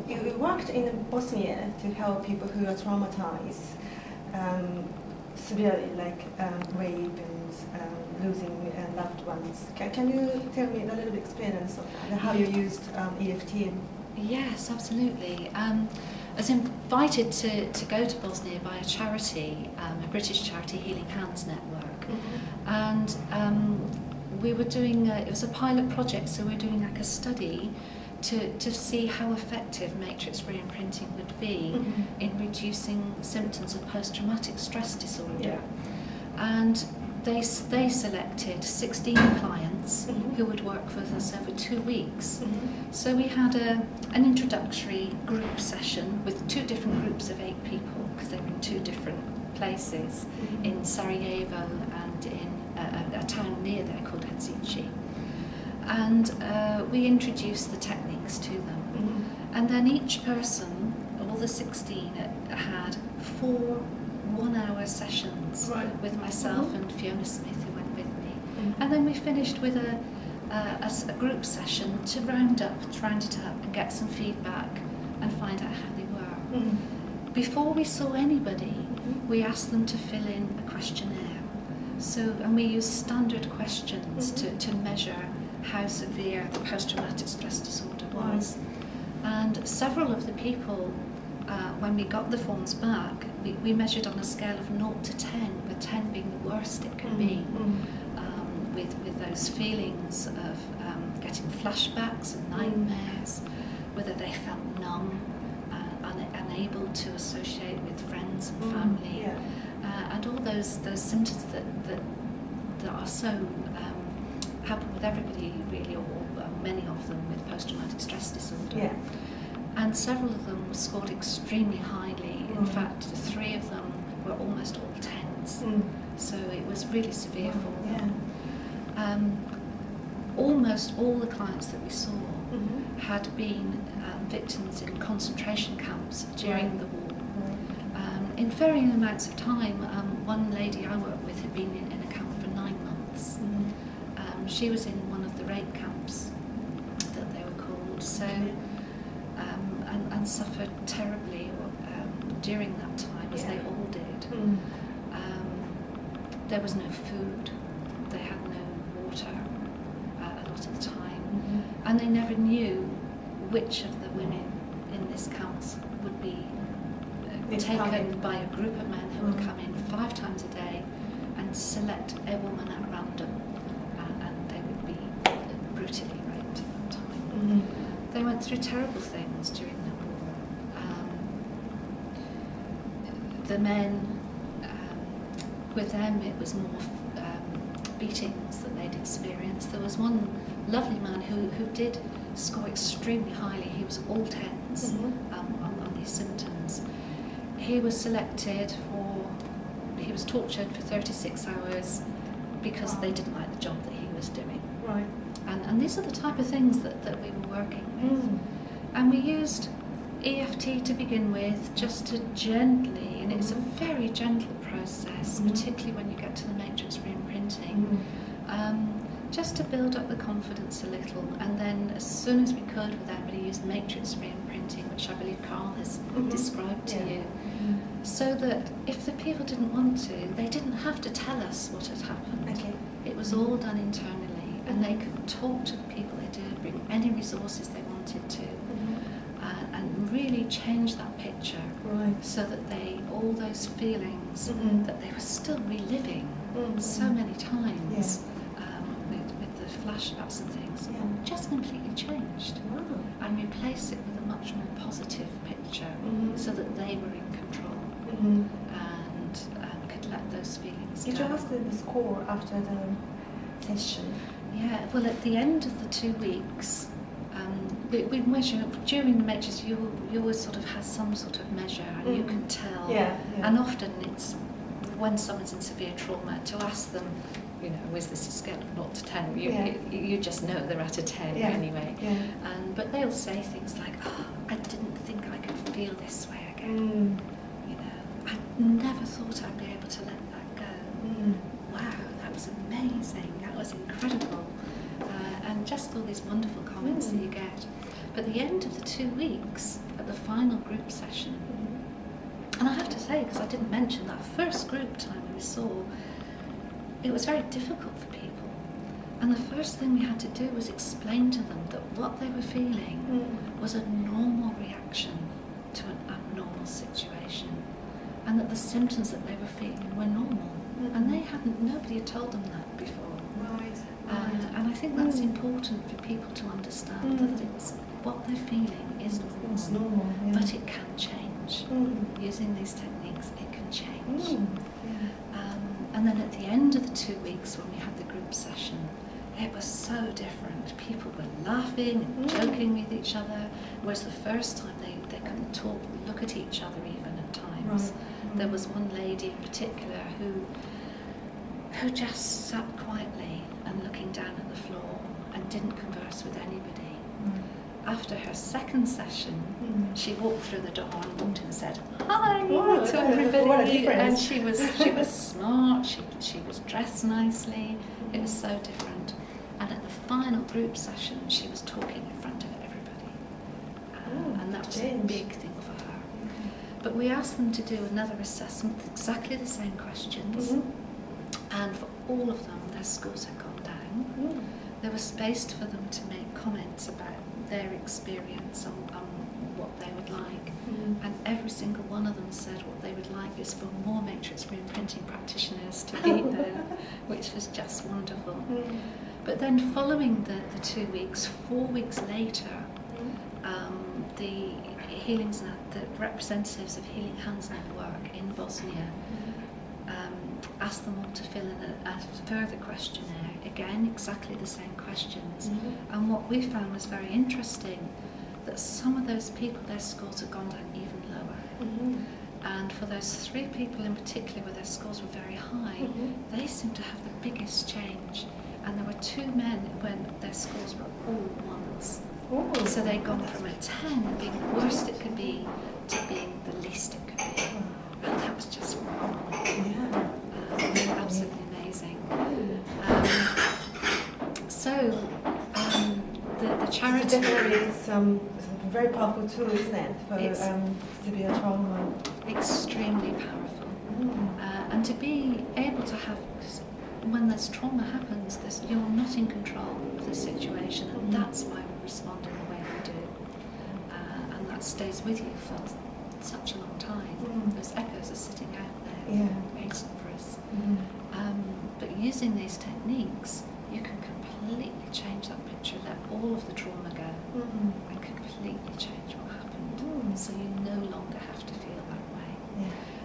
you worked in Bosnia to help people who are traumatized severely, like rape and losing loved ones. Can you tell me a little bit experience of how you used EFT? Yes, absolutely. I was invited to go to Bosnia by a charity, a British charity, Healing Hands Network, and we were doing, it was a pilot project, so we were doing like a study to see how effective matrix reimprinting would be in reducing symptoms of post-traumatic stress disorder. And they selected 16 clients who would work with us over 2 weeks. So we had an introductory group session with 2 different groups of 8 people, because they were in 2 different places, in Sarajevo and in a town near there called Helsinki. And we introduced the techniques to them. And then each person, all the 16, had 4 one-hour sessions with myself and Fiona Smith, who went with me. And then we finished with a group session to round it up and get some feedback and find out how they were. Before we saw anybody, we asked them to fill in a questionnaire. And we used standard questions to measure how severe the post-traumatic stress disorder was. And several of the people, when we got the forms back, we measured on a scale of 0 to 10, with 10 being the worst it can be, with those feelings of getting flashbacks and nightmares, whether they felt numb, unable to associate with friends and family, and all those symptoms that are so happen with everybody really, or many of them with post-traumatic stress disorder. And several of them scored extremely highly. In fact, 3 of them were almost all 10s. So it was really severe for them. Almost all the clients that we saw had been victims in concentration camps during the war. In varying amounts of time. One lady I worked with had been in a camp for 9 months. She was in one of the rape camps that they were called, so and suffered terribly during that time, as they all did. There was no food, they had no water a lot of the time, and they never knew which of the women in this camps would be taken by a group of men who would come in 5 times a day and select a woman at random, and they would be brutally raped at that time. They went through terrible things during the war. The men, with them it was more beatings that they'd experienced. There was one lovely man who did score extremely highly. He was all 10s on these symptoms. He was selected he was tortured for 36 hours because they didn't like the job that he was doing. And these are the type of things that we were working with. And we used EFT to begin with, just to gently, and it's a very gentle process, particularly when you get to the matrix reimprinting, just to build up the confidence a little. And then as soon as we could with that, we used matrix reimprinting, which I believe Carl has described to you, so that if the people didn't want to, they didn't have to tell us what had happened. It was all done internally, and they could talk to the people they did, bring any resources they wanted to, and really change that picture, so that all those feelings that they were still reliving so many times with the flashbacks and things, just completely changed, and replace it with a much more positive picture, so that they were in control and could let those feelings go. Did you ask them the score after the session? Yeah, well, at the end of the 2 weeks, we measure during the matrix. You always sort of have some sort of measure, and you can tell. And often it's when someone's in severe trauma, to ask them, is this a scale of 0 to 10? You just know they're at a 10 anyway. But they'll say things like, "Oh, I didn't think I could feel this way again. I never thought I'd be able to let that go. Wow, that was amazing. That was incredible." And just all these wonderful comments that you get. But at the end of the 2 weeks, at the final group session, and I have to say, because I didn't mention that first group time we saw, it was very difficult for people. And the first thing we had to do was explain to them that what they were feeling was a normal reaction to an abnormal situation, and that the symptoms that they were feeling were normal. And they hadn't, nobody had told them that before. Right. And I think that's important for people to understand, that it's, what they're feeling is normal, It's normal, yeah. but it can change. Using these techniques, it can change. And then at the end of the 2 weeks, when we had the group session, it was so different. People were laughing and joking with each other, whereas the first time they couldn't talk, look at each other even at times. Right. There was one lady in particular who just sat quietly and looking down at the floor and didn't converse with anybody. After her second session, she walked through the door and looked and said, "Hi" to everybody. What a difference. And she was smart. She was dressed nicely. It was so different. And at the final group session, she was talking in front of everybody, and that was a big thing for her. But we asked them to do another assessment with exactly the same questions, and for all of them, their scores had gone down. There was space for them to make comments about their experience and what they would like. And every single one of them said what they would like is for more matrix reimprinting practitioners to be there, which was just wonderful. But then following the 2 weeks, 4 weeks later, the the representatives of Healing Hands Network in Bosnia asked them all to fill in a further questionnaire, again exactly the same questions. And what we found was very interesting, that some of those people, their scores had gone down even lower. And for those 3 people in particular where their scores were very high, they seemed to have the biggest change. And there were 2 men when their scores were all 1s. So they'd gone from a 10 being the worst it could be to being the least it could be. And that was just absolutely amazing. The charity... Definitely it's a very powerful tool, isn't it, for severe trauma? Extremely powerful. And to be able to have, when this trauma happens, you're not in control of the situation, and that's why we respond in the way we do. And that stays with you for such a long time. Those echoes are sitting out there, waiting for us. But using these techniques, you can completely change that picture, let all of the trauma go, and completely change what happened. So you no longer have to feel that way.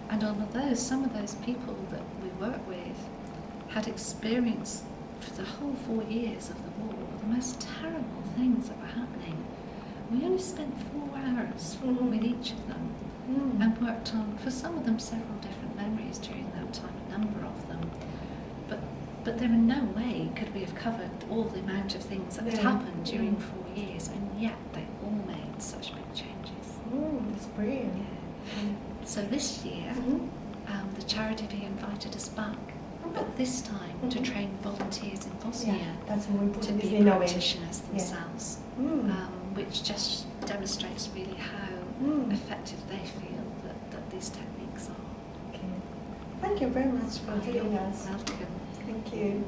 And although some of those people that we work with had experienced for the whole 4 years of the war the most terrible things that were happening, we only spent 4 hours with each of them and worked on, for some of them, several different memories during that time, a number of them. But there in no way could we have covered all the amount of things that had happened during 4 years, and yet they all made such big changes. That's brilliant. So this year, the charity invited us back, but this time to train volunteers in Bosnia that's more important, to be practitioners themselves, which just demonstrates really how effective they feel that these techniques are. Thank you very much for telling us. Welcome. Thank you.